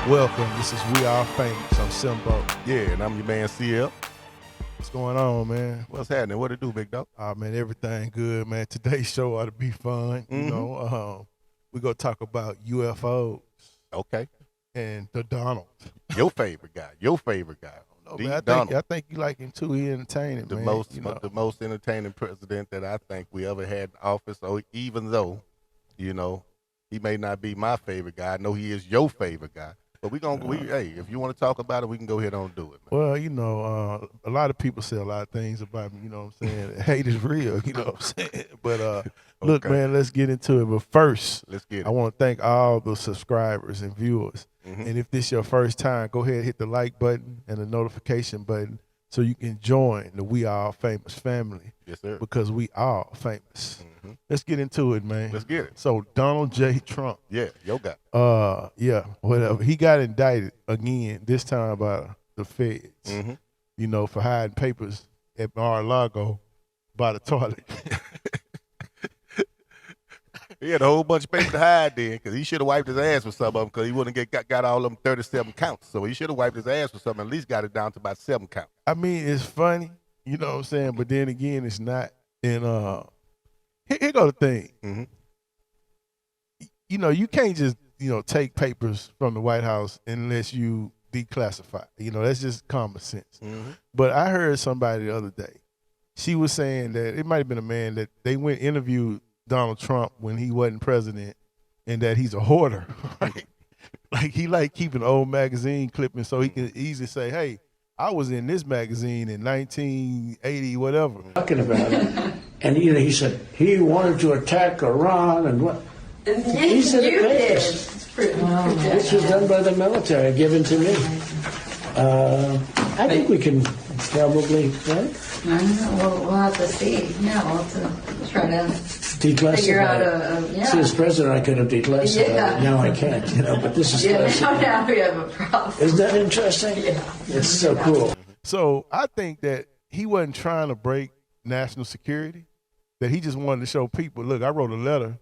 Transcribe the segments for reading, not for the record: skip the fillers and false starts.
Welcome. This is We Are Famous. I'm Simbo. Yeah, and I'm your man CL. What's going on, man? What's happening? What it do, big dog? Man, everything good, man. Today's show ought to be fun. You know, we're going to talk about UFOs. Okay. And the Donald. Your favorite guy. No, man, I think you like him too. He entertaining, the man. The most entertaining president that I think we ever had in office. So even though, he may not be my favorite guy, I know he is your favorite guy. But hey, if you want to talk about it, we can go ahead and do it, man. Well, a lot of people say a lot of things about me, you know what I'm saying? Hate is real, you know what I'm saying? But look, man, let's get into it. But first, let's get it. I want to thank all the subscribers and viewers. And if this is your first time, go ahead and hit the like button and the notification button so you can join the We Are Famous family. Yes, sir. Because we are famous. Let's get into it, man. Let's get it. So Donald J. Trump. Yeah, your guy. Yeah, whatever. He got indicted again, this time by the feds, for hiding papers at Mar-a-Lago by the toilet. He had a whole bunch of papers to hide then, because he should have wiped his ass with some of them, because he wouldn't got all them 37 counts. So he should have wiped his ass with something, at least got it down to about 7 counts. I mean, it's funny, you know what I'm saying? But then again, it's not. And here go the thing. You can't just, take papers from the White House unless you declassify. That's just common sense. But I heard somebody the other day. She was saying that it might have been a man that they went interviewed Donald Trump when he wasn't president, and that he's a hoarder. Right? Like he keeping old magazine clippings so he can easily say, "Hey, I was in this magazine in 1980, whatever." Talking about it, and he said he wanted to attack Iran and what? These are the papers. This was done by the military, given to me. I think we can probably, right? I don't know. We'll have to see. Yeah, we'll have to try to figure out See, as president, I could have declassified. Yeah. Now I can't, but this is classified. Now we have a problem. Isn't that interesting? Yeah. It's so cool. So I think that he wasn't trying to break national security, that he just wanted to show people, look, I wrote a letter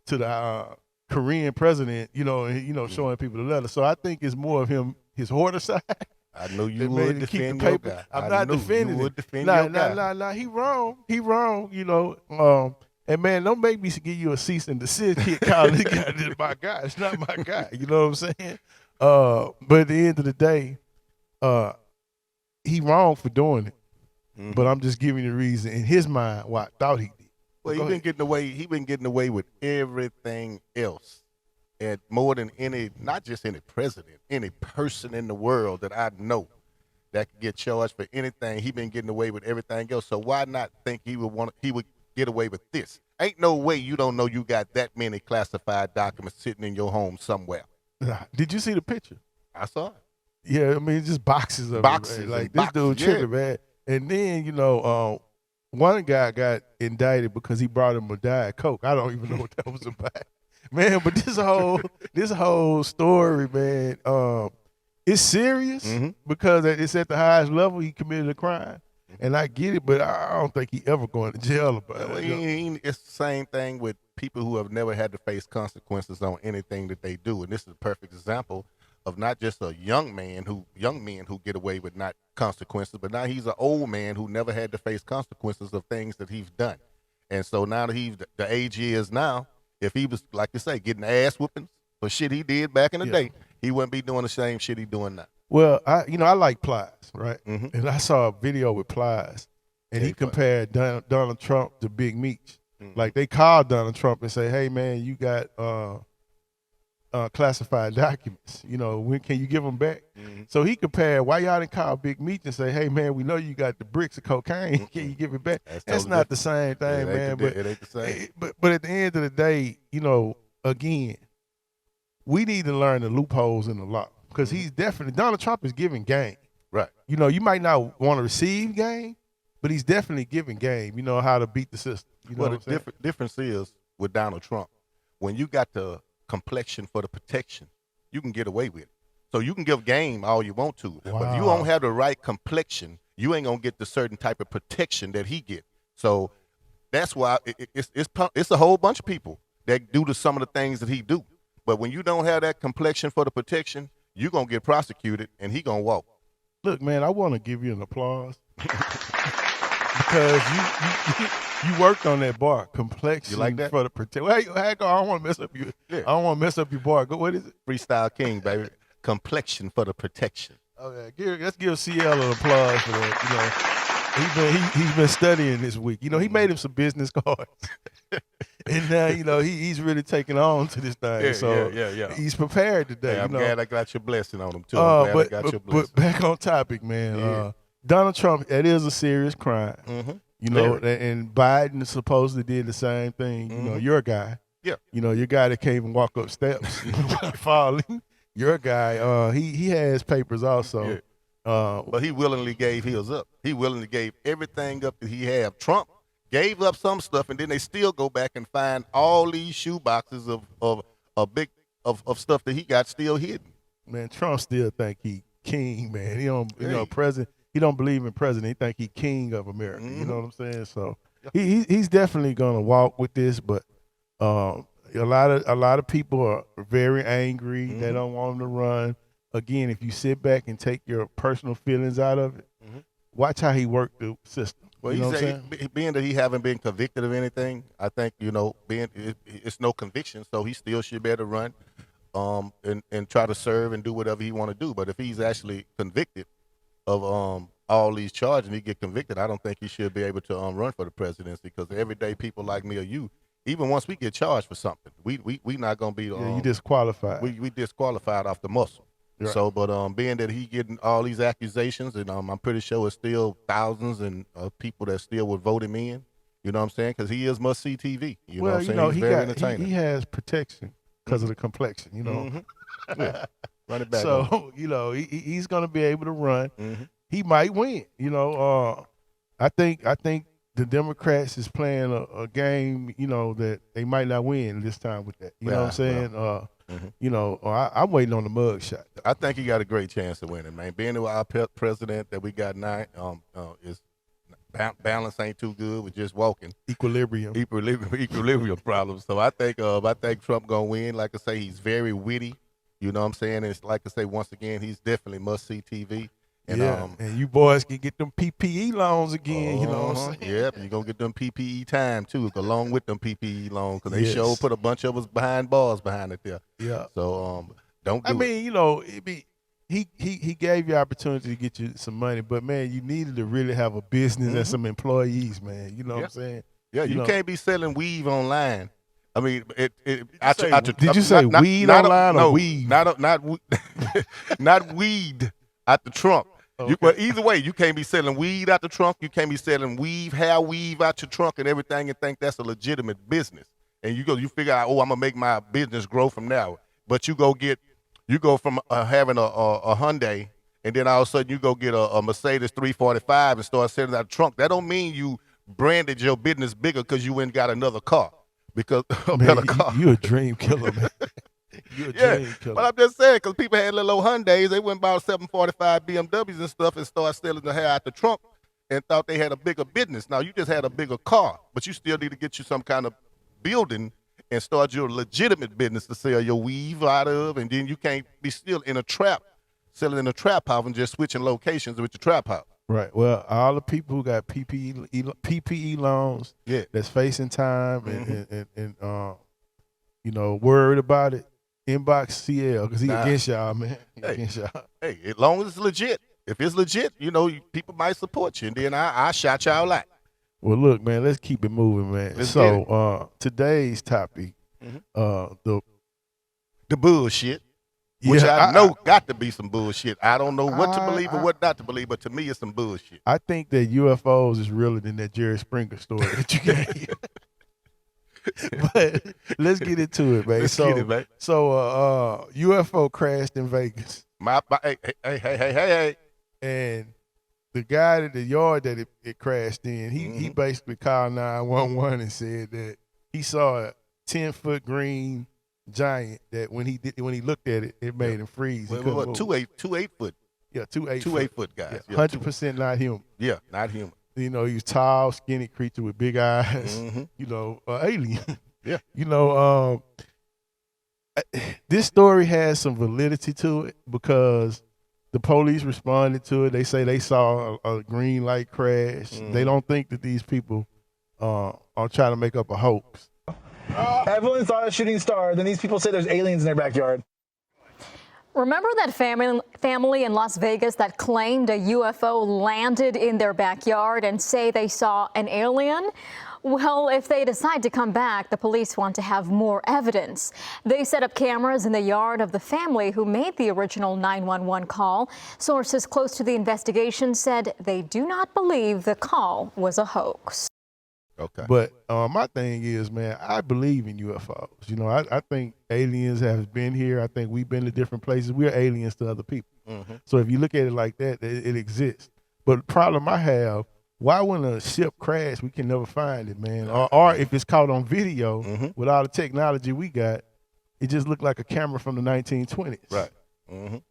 to the Korean president, showing people the letter. So I think it's more of his hoarder side. I know you would defend your guy. I'm not defending it. Nah, he wrong, and man, don't make me give you a cease and desist kid calling this guy this my guy. It's not my guy, you know what I'm saying? But at the end of the day, he wrong for doing it. But I'm just giving you the reason in his mind why I thought he did. Well, he been getting away with everything else. And more than not just any president, any person in the world that I know that could get charged for anything, he been getting away with everything else. So why not think he would get away with this? Ain't no way you don't know you got that many classified documents sitting in your home somewhere. Did you see the picture? I saw it. Yeah, I mean, just boxes of boxes. It, like this dude tripping, man. And then one guy got indicted because he brought him a Diet Coke. I don't even know what that was about. Man, but this whole story, man, it's serious because it's at the highest level. He committed a crime, and I get it, but I don't think he ever going to jail about it. It's the same thing with people who have never had to face consequences on anything that they do, and this is a perfect example of not just a young men who get away with not consequences, but now he's an old man who never had to face consequences of things that he's done, and so now that he's the age he is now. If he was, like you say, getting ass whoopings for shit he did back in the day, he wouldn't be doing the same shit he doing now. Well, I like Plies, right? And I saw a video with Plies, and he compared Donald Trump to Big Meech. Like they called Donald Trump and say, "Hey man, you got classified documents. When can you give them back?" So he compared why y'all didn't call Big Meech and say, "Hey man, we know you got the bricks of cocaine. Can you give it back?" That's not the same thing, man. But it ain't the same. But at the end of the day, again, we need to learn the loopholes in the law because he's definitely Donald Trump is giving game. Right. You might not want to receive game, but he's definitely giving game. You know how to beat the system. The difference is with Donald Trump, when you got the complexion for the protection, you can get away with it. So you can give game all you want to, but if you don't have the right complexion, you ain't gonna get the certain type of protection that he get. So that's why it's a whole bunch of people that do some of the things that he do. But when you don't have that complexion for the protection, you gonna get prosecuted, and he gonna walk. Look, man, I want to give you an applause because you worked on that bar, complexion You like that? for the protection. Well, I don't want to mess up your. Yeah. I don't want to mess up your bar. What is it? Freestyle King, baby. Complexion for the protection. Okay, let's give CL an applause for that. He's been studying this week. He made him some business cards, and now he's really taking on to this thing. Yeah. He's prepared today. I'm glad I got your blessing on him too. I'm glad I got your blessing. But back on topic, man. Yeah. Donald Trump, that is a serious crime. Mm-hmm. And Biden supposedly did the same thing. Mm-hmm. Your guy. Yeah. Your guy that can't even walk up steps falling. Your guy, he has papers also. Yeah. But he willingly gave his up. He willingly gave everything up that he had. Trump gave up some stuff, and then they still go back and find all these shoe boxes of stuff that he got still hidden. Man, Trump still think he king, man. He don't president. He don't believe in president. He think he king of America. Mm-hmm. You know what I'm saying? So he's definitely gonna walk with this, but a lot of people are very angry. Mm-hmm. They don't want him to run. Again, if you sit back and take your personal feelings out of it, watch how he worked the system. Well, being that he haven't been convicted of anything, I think it's no conviction, so he still should be able to run, and try to serve and do whatever he want to do. But if he's actually convicted of all these charges and he get convicted, I don't think he should be able to run for the presidency, because everyday people like me or you, even once we get charged for something, we not gonna be. You disqualified. We disqualified off the muscle. Right. So, but being that he getting all these accusations, and I'm pretty sure it's still thousands of people that still would vote him in. You know what I'm saying? Because he is must see TV. You know what I'm saying? He's very entertaining. He has protection because of the complexion. Mm-hmm. Yeah. Run it back. So he's gonna be able to run. Mm-hmm. He might win. I think the Democrats is playing a game. That they might not win this time with that. You know what I'm saying? I'm waiting on the mug shot. I think he got a great chance of winning, man. Being our president that we got now, is balance ain't too good with just walking. Equilibrium problems. So I think Trump gonna win. Like I say, he's very witty. You know what I'm saying? It's like I say, once again, he's definitely must see TV. And, and you boys can get them PPE loans again. You know what I'm saying? Yep, you're going to get them PPE time, too, along with them PPE loans, because they sure put a bunch of us behind bars behind it there. Yeah. So don't do it. He gave you opportunity to get you some money, but, man, you needed to really have a business and some employees, man. You know what I'm saying? Yeah, you can't be selling weave online. I mean, did you say weed online or weave? Not weed out the trunk. Okay. Well, either way, you can't be selling weed out the trunk. You can't be selling hair weave out your trunk and everything, and think that's a legitimate business. And you figure out, I'm gonna make my business grow from now. But you go from having a Hyundai, and then all of a sudden you go get a Mercedes 345 and start selling out the trunk. That don't mean you branded your business bigger because you went and got another car. Because a better car. You a dream killer, man. You're a dream killer. But I'm just saying, because people had little old Hyundais, they went and bought 745 BMWs and stuff and started selling the hair out the trunk and thought they had a bigger business. Now, you just had a bigger car, but you still need to get you some kind of building and start your legitimate business to sell your weave out of, and then you can't be still in a trap, selling in a trap house and just switching locations with your trap house. Right. Well, all the people who got PPE loans that's facing time and worried about it, inbox CL because he against y'all, man. Against y'all. Hey, as long as it's legit. If it's legit, people might support you, and then I shout y'all out. Well, look, man, let's keep it moving, man. Today's topic, the bullshit, which I know got to be some bullshit. I don't know what to believe or what not to believe, but to me, it's some bullshit. I think that UFOs is realer than that Jerry Springer story that you gave. But let's get into it, man. Let's get it, man. So UFO crashed in Vegas. Hey. And the guy at the yard that it crashed in, he basically called 911 and said that he saw a 10-foot green giant that when he looked at it, it made him freeze. Well, two 8-foot. Yeah, two 8-foot guys. Yeah, 100% not human. Yeah, not human. He was tall, skinny creature with big eyes. Alien. Yeah. this story has some validity to it because the police responded to it. They say they saw a green light crash. They don't think that these people are trying to make up a hoax. Everyone saw a shooting star. Then these people say there's aliens in their backyard. Remember that family in Las Vegas that claimed a UFO landed in their backyard and say they saw an alien? Well, if they decide to come back, the police want to have more evidence. They set up cameras in the yard of the family who made the original 911 call. Sources close to the investigation said they do not believe the call was a hoax. Okay. But my thing is, man, I believe in UFOs. You know, I think aliens have been here. I think we've been to different places. We're aliens to other people. So if you look at it like that, it exists. But the problem I have, why when a ship crash, we can never find it, man? Or if it's caught on video with all the technology we got, it just looked like a camera from the 1920s. Right.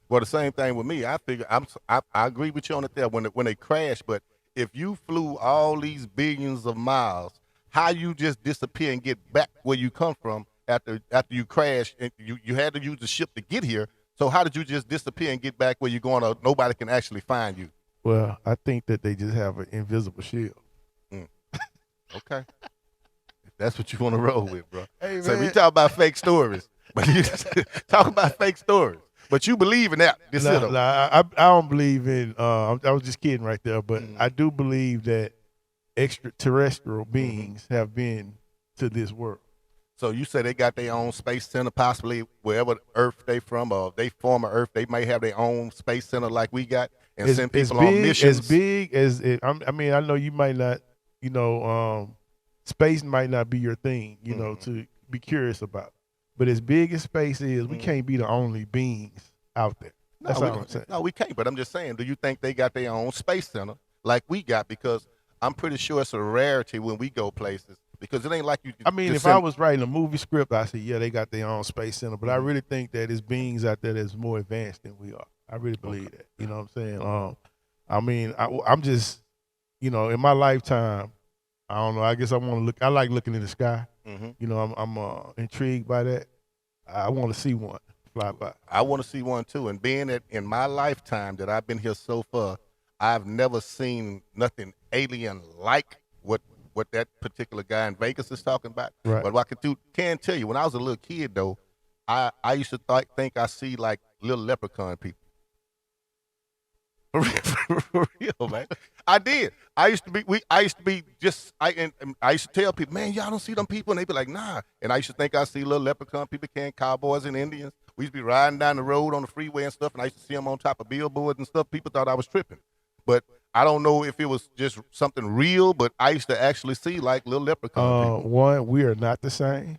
Well, the same thing with me. I figure I agree with you on it there when they crash. But if you flew all these billions of miles, how you just disappear and get back where you come from after you crash? And you had to use the ship to get here. So how did you just disappear and get back where you're going? Or nobody can actually find you. Well, I think that they just have an invisible shield. Okay. If that's what you want to roll with, bro. Hey, so man. we talk about fake stories, but you talk about fake stories. But you believe in that. I don't believe in, I was just kidding right there, but I do believe that extraterrestrial beings have been to this world. So you say they got their own space center, possibly wherever Earth they from, or they former Earth, they might have their own space center like we got, and send people on missions. As big as it, I mean, I know you might not, you know, space might not be your thing, you know, to be curious about. But as big as space is, we can't be the only beings out there. That's all I'm saying. No, we can't. But I'm just saying, do you think they got their own space center like we got? Because I'm pretty sure it's a rarity when we go places. Because it ain't like you. I mean, if I was writing a movie script, I'd say, yeah, they got their own space center. But I really think that there's beings out there that's more advanced than we are. I really believe that. You know what I'm saying? I mean, I'm just, you know, in my lifetime, I don't know. I guess I want to look. I like looking in the sky. You know, I'm intrigued by that. I want to see one fly by. I want to see one too. And being that in my lifetime that I've been here so far, I've never seen nothing alien like what that particular guy in Vegas is talking about. Right. But what I can tell you, when I was a little kid though, I used to think I see like little leprechaun people. For real, man. I did. I used to tell people, man, y'all don't see them people, and they be like, nah. And I used to think I see little leprechaun people carrying cowboys and Indians. We used to be riding down the road on the freeway and stuff, and I used to see them on top of billboards and stuff. People thought I was tripping, but I don't know if it was just something real. But I used to actually see like little leprechaun people. One, we are not the same.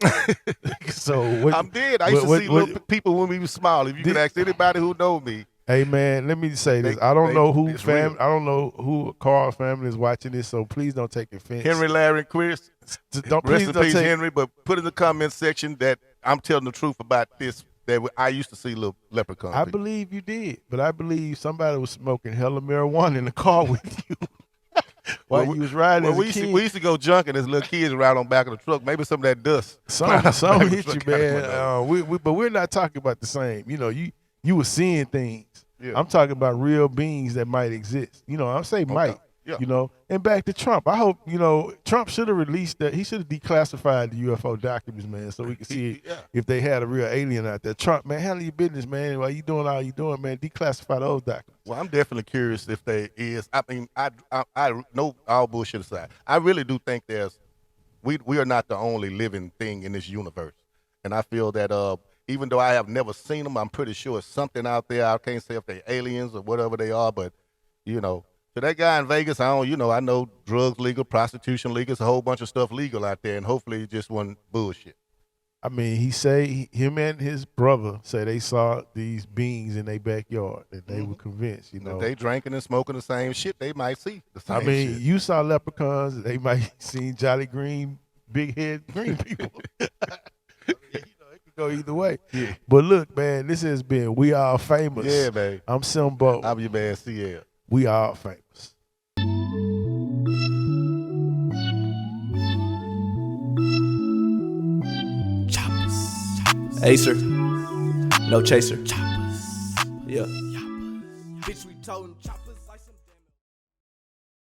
So I'm dead. I used to see little people when we were small. If you could ask anybody who know me. Hey man, let me say this. I don't know who Carl family is watching this, so please don't take offense. Henry, Larry, and Chris. Rest in peace, Henry. But put in the comment section that I'm telling the truth about this. That I used to see little leprechauns. I believe you did, but I believe somebody was smoking hella marijuana in the car with you while you was riding. Well, we used to go junking as little kids ride on back of the truck. Maybe some of that dust. Some hit you, man. But we're not talking about the same. You know, you were seeing things. Yeah. I'm talking about real beings that might exist. You know, I'm saying might. Yeah. You know, and back to Trump. I hope, you know, Trump should have released that. He should have declassified the UFO documents, man, so we can see if they had a real alien out there. Trump, man, handle your business, man. While you doing all you doing, man, declassify those documents. Well, I'm definitely curious if there is. I mean, I know all bullshit aside. I really do think we are not the only living thing in this universe, and I feel that even though I have never seen them, I'm pretty sure it's something out there. I can't say if they're aliens or whatever they are, but you know. So that guy in Vegas, I know drugs legal, prostitution legal, it's a whole bunch of stuff legal out there, and hopefully it just wasn't bullshit. I mean, him and his brother say they saw these beings in their backyard, and they were convinced, you know. If they drinking and smoking the same shit, they might see the same shit. I mean, you saw leprechauns, they might see jolly green, big head green people. I mean, you know, it could go either way. Yeah. But look, man, this has been We Are Famous. Yeah, man. I'm Simbo. I'm your man, CL. We Are Famous. Acer, no chaser. Yeah. Bitch, we toting